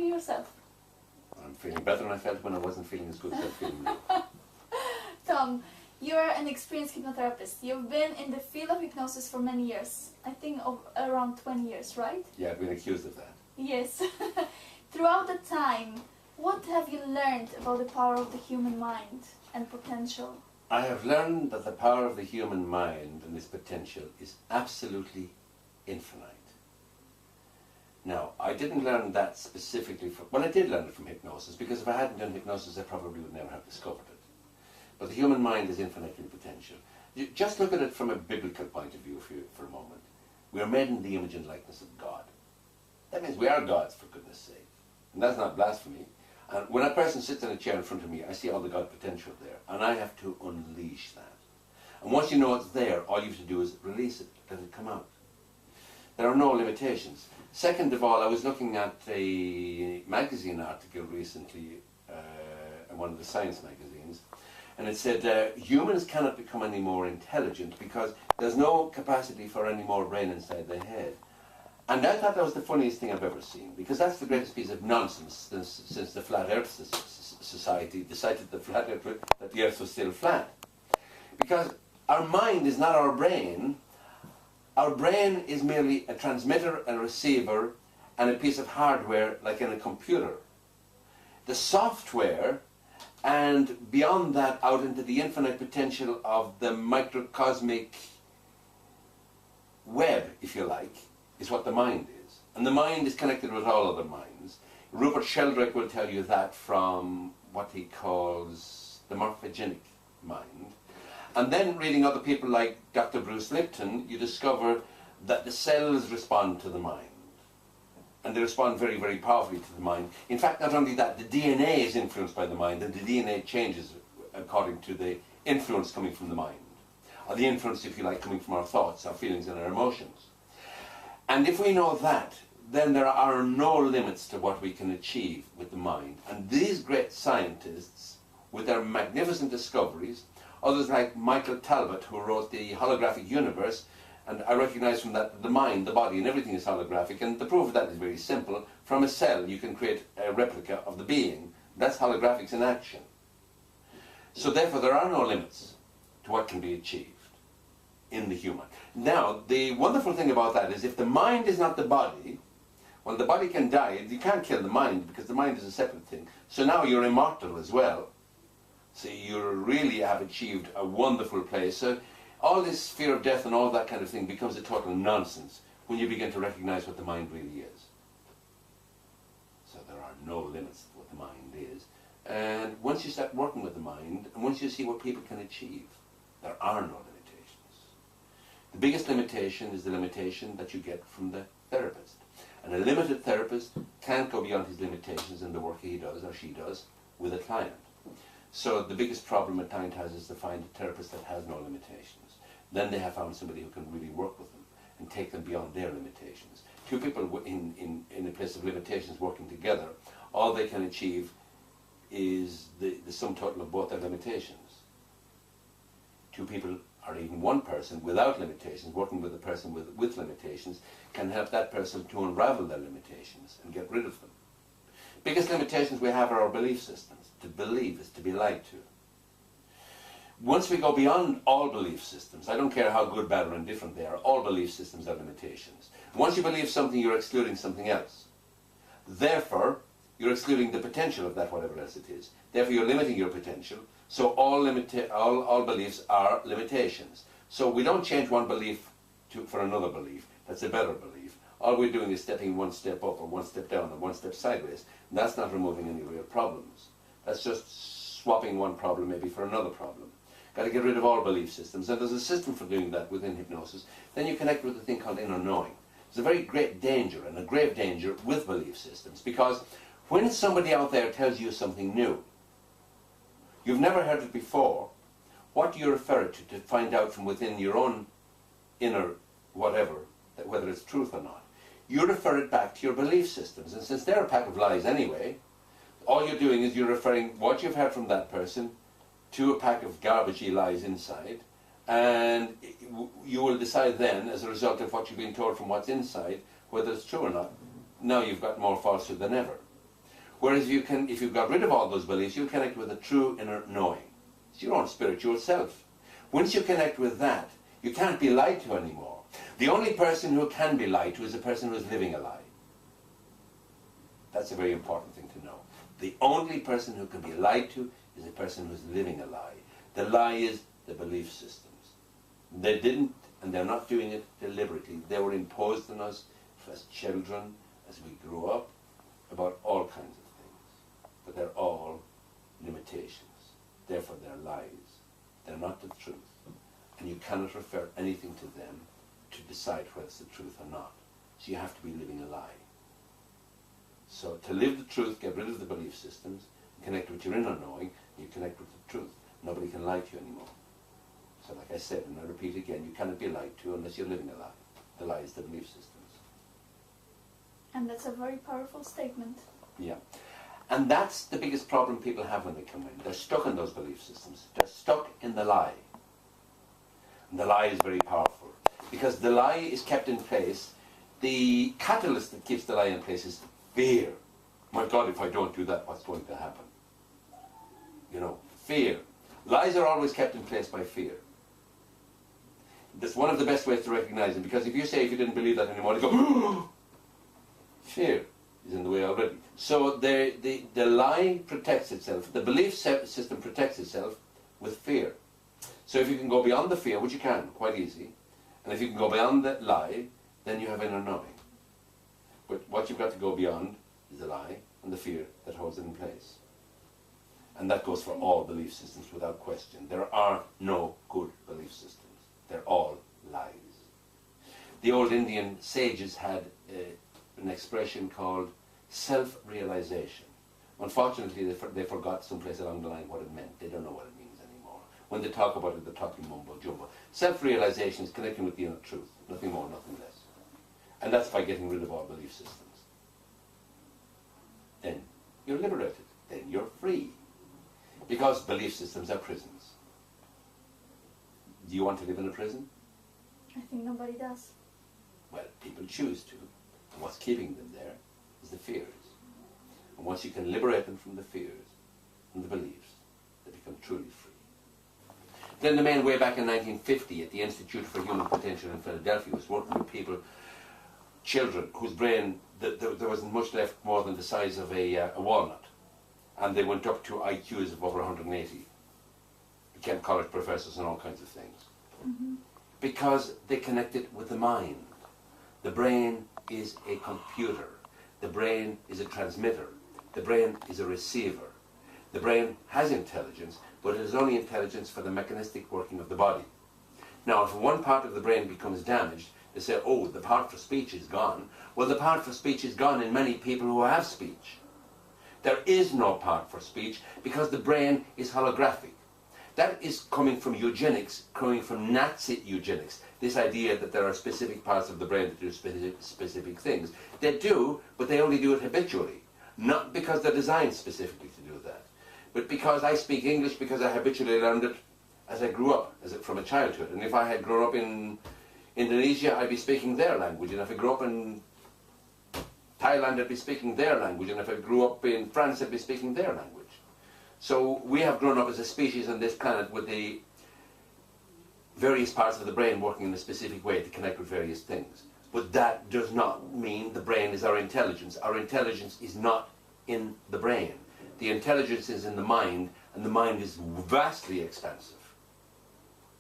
you yourself? I'm feeling better than I felt when I wasn't feeling as good as I'm feeling now. Tom, you're an experienced hypnotherapist. You've been in the field of hypnosis for many years. I think of around 20 years, right? Yeah, I've been accused of that. Yes. Throughout the time, what have you learned about the power of the human mind and potential? I have learned that the power of the human mind and its potential is absolutely infinite. Now, I didn't learn that specifically from, well, I did learn it from hypnosis, because if I hadn't done hypnosis, I probably would never have discovered it. But the human mind is infinitely potential. You just look at it from a biblical point of view for a moment. We are made in the image and likeness of God. That means we are gods, for goodness sake. And that's not blasphemy. And when a person sits in a chair in front of me, I see all the God potential there, and I have to unleash that. And once you know it's there, all you have to do is release it, let it come out. There are no limitations. Second of all, I was looking at a magazine article recently, in one of the science magazines, and it said humans cannot become any more intelligent because there's no capacity for any more brain inside the head. And I thought that was the funniest thing I've ever seen, because that's the greatest piece of nonsense since the Flat Earth Society decided that the Earth was still flat. Because our mind is not our brain. Our brain is merely a transmitter and a receiver and a piece of hardware like in a computer. The software, and beyond that out into the infinite potential of the microcosmic web, if you like, is what the mind is. And the mind is connected with all other minds. Rupert Sheldrake will tell you that from what he calls the morphogenic mind. And then reading other people like Dr. Bruce Lipton, you discover that the cells respond to the mind. And they respond very, very powerfully to the mind. In fact, not only that, the DNA is influenced by the mind, and the DNA changes according to the influence coming from the mind. Or the influence, if you like, coming from our thoughts, our feelings, and our emotions. And if we know that, then there are no limits to what we can achieve with the mind. And these great scientists, with their magnificent discoveries, others like Michael Talbot, who wrote The Holographic Universe, and I recognize from that the mind, the body, and everything is holographic, and the proof of that is very simple. From a cell, you can create a replica of the being. That's holographics in action. So therefore, there are no limits to what can be achieved in the human. Now, the wonderful thing about that is if the mind is not the body, well, the body can die. You can't kill the mind, because the mind is a separate thing. So now you're immortal as well. So you really have achieved a wonderful place. So all this fear of death and all that kind of thing becomes a total nonsense when you begin to recognize what the mind really is. So there are no limits to what the mind is. And once you start working with the mind, and once you see what people can achieve, there are no limitations. The biggest limitation is the limitation that you get from the therapist. And a limited therapist can't go beyond his limitations in the work he does or she does with a client. So the biggest problem a client has is to find a therapist that has no limitations. Then they have found somebody who can really work with them and take them beyond their limitations. Two people in a place of limitations working together, all they can achieve is the sum total of both their limitations. Two people, or even one person without limitations, working with a person with limitations, can help that person to unravel their limitations and get rid of them. Biggest limitations we have are our belief systems. To believe is to be lied to. Once we go beyond all belief systems, I don't care how good, bad, or indifferent they are, all belief systems have limitations. Once you believe something, you're excluding something else. Therefore, you're excluding the potential of that, whatever else it is. Therefore, you're limiting your potential. So all beliefs are limitations. So we don't change one belief for another belief. That's a better belief. All we're doing is stepping one step up or one step down or one step sideways. And that's not removing any real problems. That's just swapping one problem maybe for another problem. Got to get rid of all belief systems. And there's a system for doing that within hypnosis. Then you connect with a thing called inner knowing. There's a very great danger and a grave danger with belief systems, because when somebody out there tells you something new, you've never heard it before, what do you refer it to find out from within your own inner whatever, whether it's truth or not? You refer it back to your belief systems. And since they're a pack of lies anyway, all you're doing is you're referring what you've heard from that person to a pack of garbagey lies inside, and you will decide then, as a result of what you've been told from what's inside, whether it's true or not. Now you've got more falsehood than ever. Whereas if you've got rid of all those beliefs, you connect with a true inner knowing. It's your own spiritual self. Once you connect with that, you can't be lied to anymore. The only person who can be lied to is a person who is living a lie. That's a very important thing to know. The only person who can be lied to is a person who is living a lie. The lie is the belief systems. They didn't, and they're not doing it deliberately. They were imposed on us as children, as we grew up, about all kinds of things. But they're all limitations. Therefore, they're lies. They're not the truth. And you cannot refer anything to them to decide whether it's the truth or not. So you have to be living a lie. So to live the truth, get rid of the belief systems, connect with your inner knowing, you connect with the truth. Nobody can lie to you anymore. So like I said, and I repeat again, you cannot be lied to unless you're living a lie. The lie is the belief systems. And that's a very powerful statement. Yeah. And that's the biggest problem people have when they come in. They're stuck in those belief systems. They're stuck in the lie. And the lie is very powerful. Because the lie is kept in place. The catalyst that keeps the lie in place is fear. My God, if I don't do that, what's going to happen? You know, fear. Lies are always kept in place by fear. That's one of the best ways to recognize them. Because if you say if you didn't believe that anymore, they go, fear is in the way already. So the lie protects itself. The belief system protects itself with fear. So if you can go beyond the fear, which you can, quite easy, and if you can go beyond that lie, then you have inner knowing. But what you've got to go beyond is the lie and the fear that holds it in place. And that goes for all belief systems without question. There are no good belief systems. They're all lies. The old Indian sages had an expression called self-realization. Unfortunately, they forgot someplace along the line what it meant. They don't know what it means anymore. When they talk about it, they're talking mumbo-jumbo. Self-realization is connecting with the inner truth. Nothing more, nothing less. And that's by getting rid of all belief systems. Then you're liberated. Then you're free. Because belief systems are prisons. Do you want to live in a prison? I think nobody does. Well, people choose to. And what's keeping them there is the fears. And once you can liberate them from the fears and the beliefs, they become truly free. Then the man way back in 1950 at the Institute for Human Potential in Philadelphia was working with people, children whose brain, there wasn't much left more than the size of a walnut. And they went up to IQs of over 180. Became college professors and all kinds of things. Mm-hmm. Because they connected with the mind. The brain is a computer. The brain is a transmitter. The brain is a receiver. The brain has intelligence, but it is only intelligence for the mechanistic working of the body. Now, if one part of the brain becomes damaged, they say, oh, the part for speech is gone. Well, the part for speech is gone in many people who have speech. There is no part for speech because the brain is holographic. That is coming from eugenics, coming from Nazi eugenics. This idea that there are specific parts of the brain that do specific things. They do, but they only do it habitually. Not because they're designed specifically to do that, but because I speak English because I habitually learned it as I grew up, from a childhood. And if I had grown up in Indonesia, I'd be speaking their language. And if I grew up in Thailand, I'd be speaking their language. And if I grew up in France, I'd be speaking their language. So we have grown up as a species on this planet with the various parts of the brain working in a specific way to connect with various things. But that does not mean the brain is our intelligence. Our intelligence is not in the brain. The intelligence is in the mind, and the mind is vastly expansive.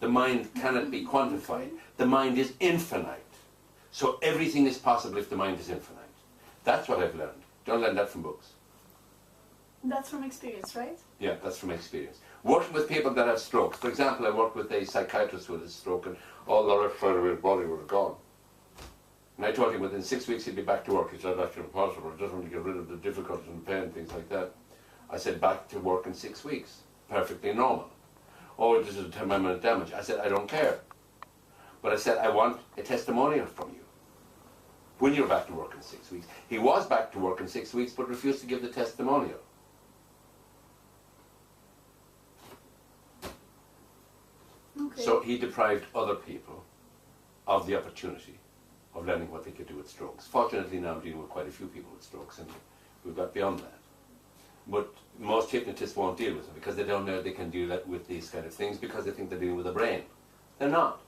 The mind cannot be quantified. The mind is infinite. So everything is possible if the mind is infinite. That's what I've learned. Don't learn that from books. That's from experience, right? Yeah, that's from experience. Working with people that have strokes. For example, I worked with a psychiatrist who had a stroke and all the left side of his body was gone. And I told him within 6 weeks he'd be back to work. He said, that's impossible. I just want to get rid of the difficulties and pain, things like that. I said, back to work in 6 weeks. Perfectly normal. Oh, this is permanent damage. I said, I don't care. But I said, I want a testimonial from you. When you're back to work in 6 weeks. He was back to work in 6 weeks, but refused to give the testimonial. Okay. So he deprived other people of the opportunity of learning what they could do with strokes. Fortunately now I'm dealing with quite a few people with strokes and we've got beyond that. But most hypnotists won't deal with them because they don't know they can deal with these kind of things because they think they're dealing with the brain. They're not.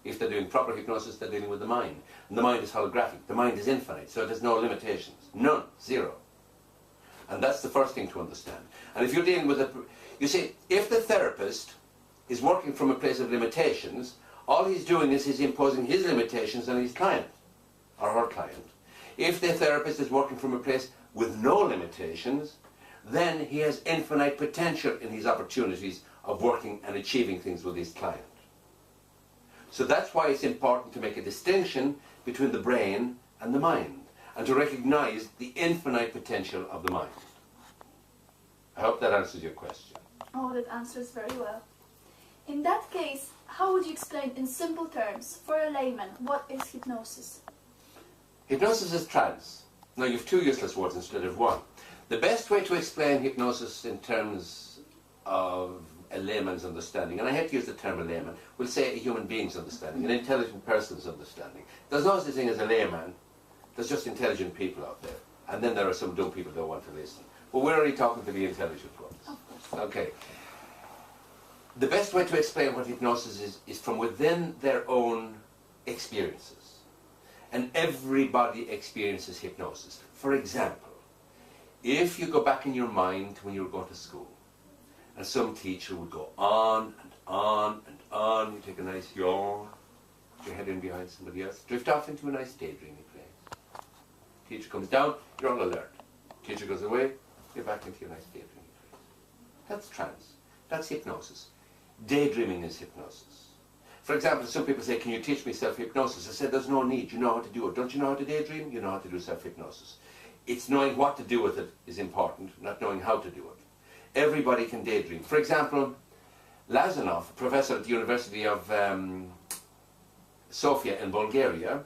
If they're doing proper hypnosis, they're dealing with the mind. And the mind is holographic. The mind is infinite, so it has no limitations. None. Zero. And that's the first thing to understand. And if you're dealing with you see, if the therapist is working from a place of limitations, all he's doing is he's imposing his limitations on his client, or her client. If the therapist is working from a place with no limitations, then he has infinite potential in his opportunities of working and achieving things with his client. So that's why it's important to make a distinction between the brain and the mind, and to recognize the infinite potential of the mind. I hope that answers your question. Oh, that answers very well. In that case, how would you explain in simple terms, for a layman, what is hypnosis? Hypnosis is trance. Now you have two useless words instead of one. The best way to explain hypnosis in terms of a layman's understanding, and I hate to use the term a layman, we'll say a human being's understanding, an intelligent person's understanding. There's no such thing as a layman, there's just intelligent people out there. And then there are some dumb people that don't want to listen. But we're only talking to the intelligent ones. Of course. Okay. The best way to explain what hypnosis is from within their own experiences. And everybody experiences hypnosis. For example, if you go back in your mind to when you were going to school, and some teacher would go on and on and on, you take a nice yawn, put your head in behind somebody else, drift off into a nice daydreaming place. Teacher comes down, you're on alert. Teacher goes away, you're back into your nice daydreaming place. That's trance. That's hypnosis. Daydreaming is hypnosis. For example, some people say, can you teach me self-hypnosis? I said, there's no need. You know how to do it. Don't you know how to daydream? You know how to do self-hypnosis. It's knowing what to do with it is important, not knowing how to do it. Everybody can daydream. For example, Lazanov, a professor at the University of Sofia in Bulgaria,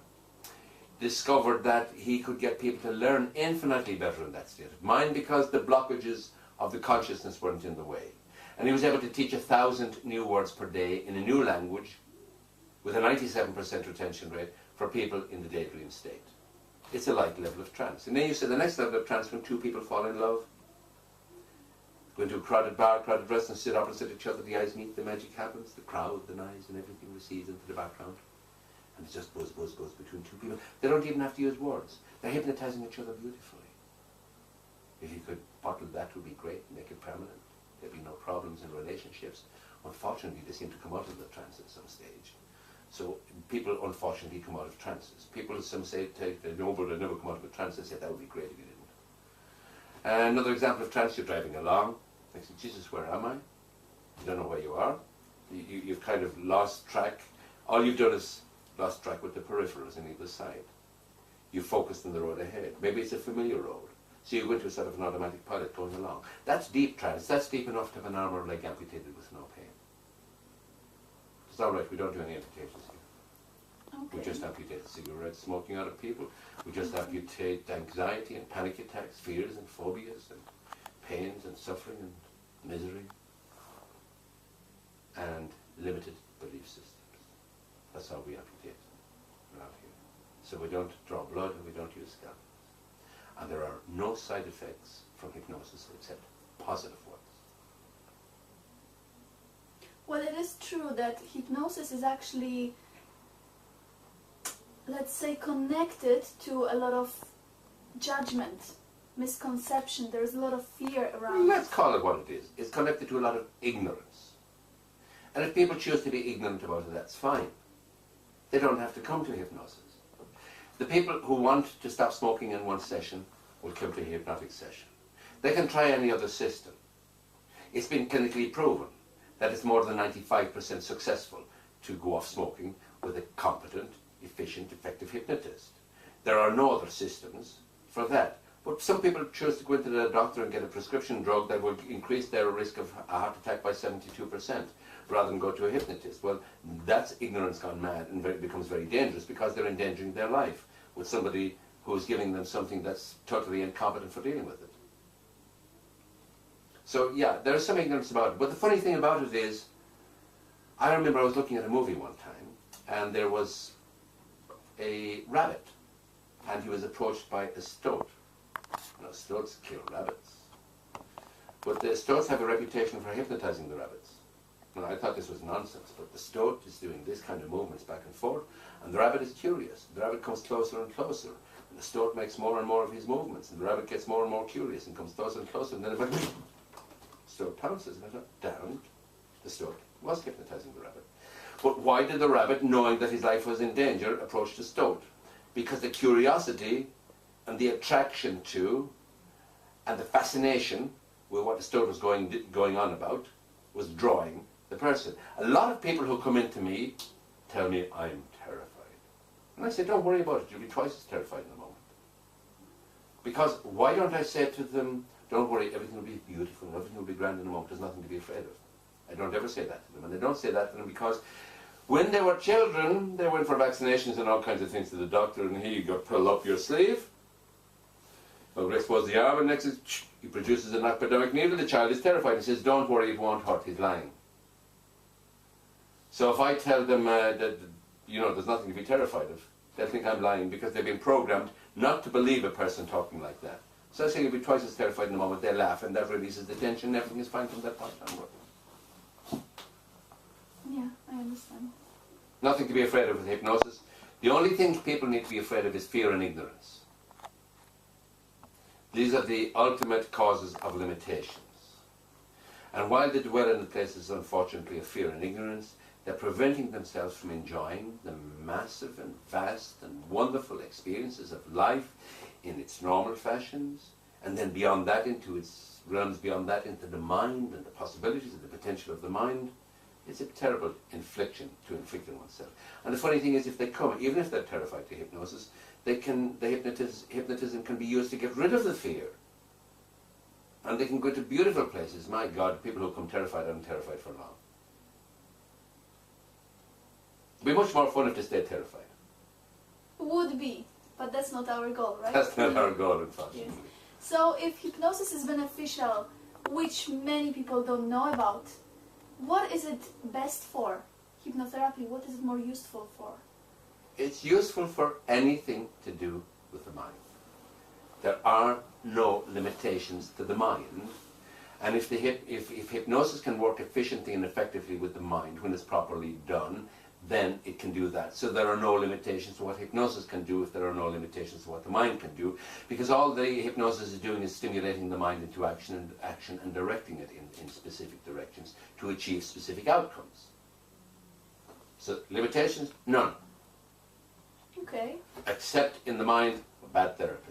discovered that he could get people to learn infinitely better in that state of mind because the blockages of the consciousness weren't in the way. And he was able to teach 1,000 new words per day in a new language with a 97% retention rate for people in the daydream state. It's a light level of trance. And then you say the next level of trance when two people fall in love, go into a crowded bar, crowded restaurant, sit opposite each other, the eyes meet, the magic happens, the crowd, the noise and everything recedes into the background. And it's just buzz, buzz, buzz between two people. They don't even have to use words. They're hypnotizing each other beautifully. If you could bottle that, would be great, make it permanent. There'd be no problems in relationships. Unfortunately, they seem to come out of the trance at some stage. So people, unfortunately, come out of trances. People, some say, they know, but they never come out of a trance. They say, that would be great if you didn't. Another example of trance, you're driving along. You say, Jesus, where am I? You don't know where you are. You've kind of lost track. All you've done is lost track with the peripherals on either side. You focused on the road ahead. Maybe it's a familiar road. So you go into a sort of an automatic pilot going along. That's deep trance. That's deep enough to have an arm or leg amputated with no pain. It's all right, we don't do any amputations here. Okay. We just amputate cigarette smoking out of people. We just amputate anxiety and panic attacks, fears and phobias and pains and suffering and misery and limited belief systems. That's how we amputate around here. So we don't draw blood and we don't use scalpels. And there are no side effects from hypnosis except positive ones. Well, it is true that hypnosis is actually, let's say, connected to a lot of judgment, misconception. There's a lot of fear around. Let's call it what it is. It's connected to a lot of ignorance. And if people choose to be ignorant about it, that's fine. They don't have to come to hypnosis. The people who want to stop smoking in one session will come to a hypnotic session. They can try any other system. It's been clinically proven that it's more than 95% successful to go off smoking with a competent, efficient, effective hypnotist. There are no other systems for that. But some people choose to go into the doctor and get a prescription drug that will increase their risk of a heart attack by 72% rather than go to a hypnotist. Well, that's ignorance gone mad and becomes very dangerous because they're endangering their life with somebody who's giving them something that's totally incompetent for dealing with it. So yeah, there's some ignorance about it. But the funny thing about it is, I remember I was looking at a movie one time and there was a rabbit and he was approached by a stoat. Now stoats kill rabbits. But the stoats have a reputation for hypnotizing the rabbits. Now, I thought this was nonsense, but the stoat is doing this kind of movements back and forth, and the rabbit is curious. The rabbit comes closer and closer, and the stoat makes more and more of his movements, and the rabbit gets more and more curious and comes closer and closer, and then the stoat pounces, and down. The stoat was hypnotizing the rabbit. But why did the rabbit, knowing that his life was in danger, approach the stoat? Because the curiosity and the attraction to and the fascination with what the stoat was going on about was drawing the person. A lot of people who come into me tell me I'm terrified. And I say, don't worry about it, you'll be twice as terrified in a moment. Because why don't I say to them, don't worry, everything will be beautiful, everything will be grand in a moment, there's nothing to be afraid of. I don't ever say that to them. And I don't say that to them because when they were children, they went for vaccinations and all kinds of things to the doctor, and he got pull up your sleeve. Well, Rex was the arm, and next is, he produces an epidemic needle. The child is terrified. He says, don't worry, it won't hurt. He's lying. So if I tell them that, there's nothing to be terrified of, they'll think I'm lying because they've been programmed not to believe a person talking like that. So I say you'll be twice as terrified in the moment. They laugh, and that releases the tension, and everything is fine from that point onward. Yeah, I understand. Nothing to be afraid of with hypnosis. The only thing people need to be afraid of is fear and ignorance. These are the ultimate causes of limitations. And while they dwell in the places, unfortunately, of fear and ignorance, they're preventing themselves from enjoying the massive and vast and wonderful experiences of life in its normal fashions, and then beyond that into its realms, beyond that into the mind and the possibilities and the potential of the mind. It's a terrible infliction to inflict on oneself. And the funny thing is, if they come, even if they're terrified to hypnosis, the hypnotism can be used to get rid of the fear. And they can go to beautiful places. My God, people who come terrified aren't terrified for long. It'd be much more fun if they stayed terrified. Would be, but that's not our goal, right? That's not our goal, unfortunately. Yes. So if hypnosis is beneficial, which many people don't know about, what is it best for? Hypnotherapy, what is it more useful for? It's useful for anything to do with the mind. There are no limitations to the mind. And if hypnosis can work efficiently and effectively with the mind when it's properly done, then it can do that. So there are no limitations to what hypnosis can do if there are no limitations to what the mind can do, because all the hypnosis is doing is stimulating the mind into action and directing it in specific directions to achieve specific outcomes. So limitations, none. Okay. Except in the mind of a bad therapist.